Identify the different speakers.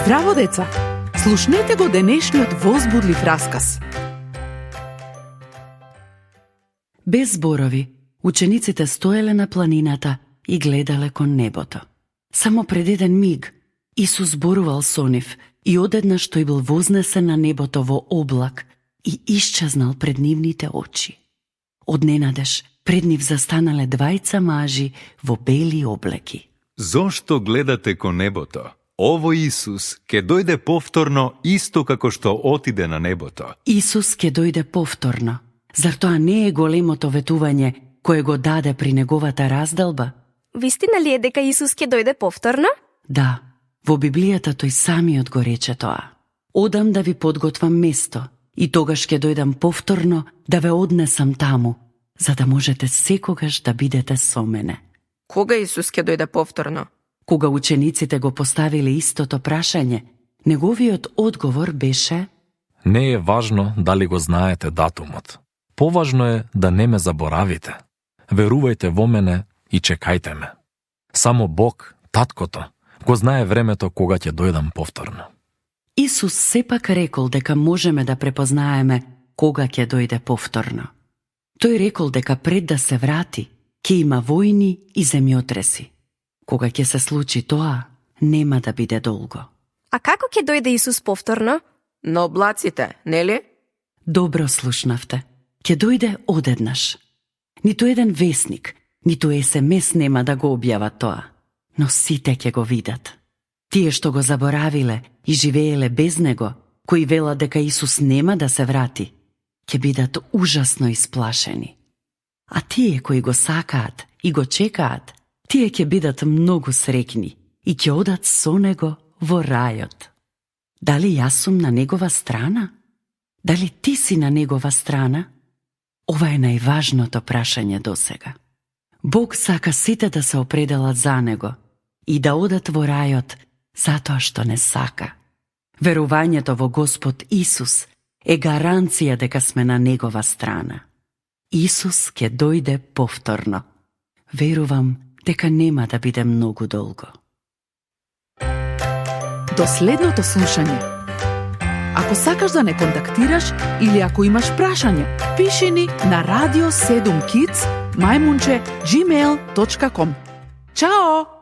Speaker 1: Здраво, деца! Слушнете го денешниот возбудлив расказ.
Speaker 2: Без зборови, учениците стоеле на планината и гледале кон небото. Само пред еден миг Исус зборувал со нив и одеднаш тој бил вознесен на небото во облак и исчезнал пред нивните очи. Одненадеж пред нив застанале двајца мажи во бели облеки.
Speaker 3: Зошто гледате кон небото? Овој Исус ќе дојде повторно исто како што отиде на небото.
Speaker 2: Исус ќе дојде повторно. Зар тоа не е големото ветување кое го даде при неговата разделба?
Speaker 4: Вистина ли е дека Исус ќе дојде повторно?
Speaker 2: Да, во Библијата тој самиот го рече тоа. Одам да ви подготвам место и тогаш ќе дојдам повторно да ве однесам таму, за да можете секогаш да бидете со мене.
Speaker 5: Кога Исус ќе дојде повторно?
Speaker 2: Кога учениците го поставиле истото прашање, неговиот одговор беше:
Speaker 6: Не е важно дали го знаете датумот. Поважно е да не ме заборавите. Верувајте во мене и чекајте ме. Само Бог, Таткото, го знае времето кога ќе дојдам повторно.
Speaker 2: Исус сепак рекол дека можеме да препознаеме кога ќе дојде повторно. Тој рекол дека пред да се врати, ќе има војни и земјотреси. Кога ќе се случи тоа, нема да биде долго.
Speaker 4: А како ќе дојде Исус повторно?
Speaker 5: На облаците, нели?
Speaker 2: Добро слушнавте. Ќе дојде одеднаш. Ниту еден весник, ниту СМС нема да го објава тоа, но сите ќе го видат. Тие што го заборавиле и живееле без него, кои велат дека Исус нема да се врати, ќе бидат ужасно исплашени. А тие кои го сакаат и го чекаат, тие ќе бидат многу среќни и ќе одат со него во рајот. Дали јас сум на негова страна? Дали ти си на негова страна? Ова е најважното прашање досега. Бог сака сите да се определат за него и да одат во рајот затоа што не сака. Верувањето во Господ Исус е гаранција дека сме на негова страна. Исус ќе дојде повторно. Верувам дека нема да биде многу долго.
Speaker 1: До следното слушање. Ако сакаш да не контактираш или ако имаш прашање, пиши ни на radio7kids@gmail.com. Чао!